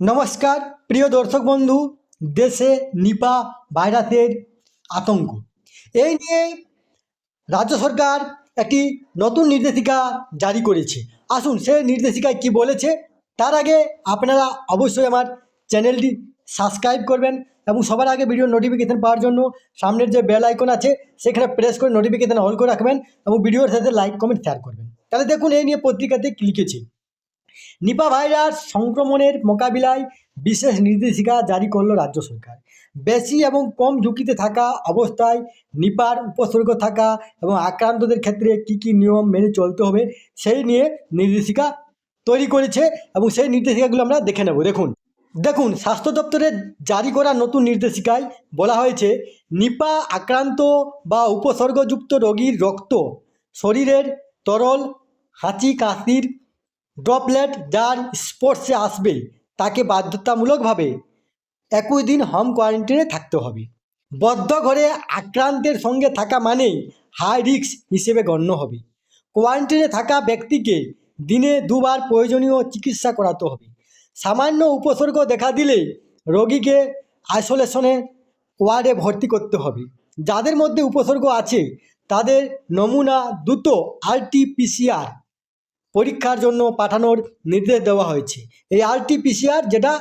নমস্কার প্রিয় দর্শক বন্ধু। দেশে নিপা ভাইরাসের আতঙ্ক এই নিয়ে রাজ্য সরকার একটি নতুন নির্দেশিকা জারি করেছে। আসুন সেই নির্দেশিকায় কি বলেছে তার আগে আপনারা অবশ্যই আমার চ্যানেলটি সাবস্ক্রাইব করবেন এবং সবার আগে ভিডিও নোটিফিকেশান পাওয়ার জন্য সামনের যে বেল আইকন আছে সেখানে প্রেস করে নোটিফিকেশান অল করে রাখবেন এবং ভিডিওর সাথে লাইক কমেন্ট শেয়ার করবেন। তাহলে দেখুন এই নিয়ে পত্রিকাতে কি লিখেছে। নিপা ভাইরাস সংক্রমণের মোকাবিলায় বিশেষ নির্দেশিকা জারি করল রাজ্য সরকার। বেশি এবং কম ঝুঁকিতে থাকা অবস্থায় নিপার উপসর্গ থাকা এবং আক্রান্তদের ক্ষেত্রে কি কি নিয়ম মেনে চলতে হবে সেই নিয়ে নির্দেশিকা তৈরি করেছে এবং সেই নির্দেশিকাগুলো আমরা দেখে নেব। দেখুন স্বাস্থ্য দপ্তরের জারি করা নতুন নির্দেশিকায় বলা হয়েছে, নিপা আক্রান্ত বা উপসর্গযুক্ত রোগীর রক্ত, শরীরের তরল, হাঁচি কাশির ড্রপলেট যার স্পর্শে আসবে তাকে বাধ্যতামূলকভাবে 21 দিন হোম কোয়ারেন্টাইনে থাকতে হবে। বদ্ধ ঘরে আক্রান্তের সঙ্গে থাকা মানেই হাই রিস্ক হিসেবে গণ্য হবে। কোয়ারেন্টাইনে থাকা ব্যক্তিকে দিনে 2 বার প্রয়োজনীয় চিকিৎসা করাতে হবে। সামান্য উপসর্গ দেখা দিলে রোগীকে আইসোলেশনে ওয়ার্ডে ভর্তি করতে হবে। যাদের মধ্যে উপসর্গ আছে তাদের নমুনা দ্রুত RT-PCR পরীক্ষার জন্য পাঠানোর নির্দেশ দেওয়া হয়েছে। এই RT-PCR যেটা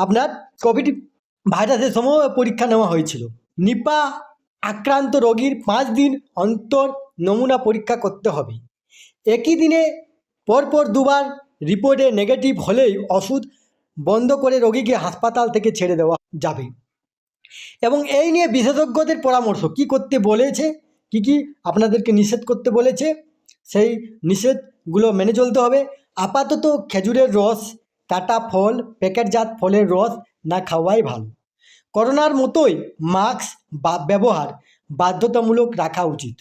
আপনার কোভিড ভাইরাসের সময় পরীক্ষা নেওয়া হয়েছিল। নিপা আক্রান্ত রোগীর 5 দিন অন্তর নমুনা পরীক্ষা করতে হবে। একই দিনে পরপর 2 বার রিপোর্টে নেগেটিভ হলেই ওষুধ বন্ধ করে রোগীকে হাসপাতাল থেকে ছেড়ে দেওয়া যাবে। এবং এই নিয়ে বিশেষজ্ঞদের পরামর্শ কি করতে বলেছে, কি আপনাদেরকে নিষেধ করতে বলেছে, সেই নিষেধগুলো মেনে চলতে হবে। আপাতত খেজুরের রস, কাটা ফল, প্যাকেটজাত ফলের রস না খাওয়াই ভালো। করোনার মতোই মাস্ক ব্যবহার বাধ্যতামূলক রাখা উচিত।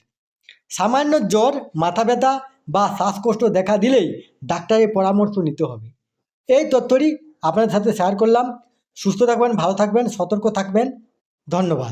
সামান্য জ্বর, মাথা ব্যথা বা শ্বাসকষ্ট দেখা দিলেই ডাক্তারের পরামর্শ নিতে হবে। এই তথ্যটি আপনাদের সাথে শেয়ার করলাম। সুস্থ থাকবেন, ভালো থাকবেন, সতর্ক থাকবেন। ধন্যবাদ।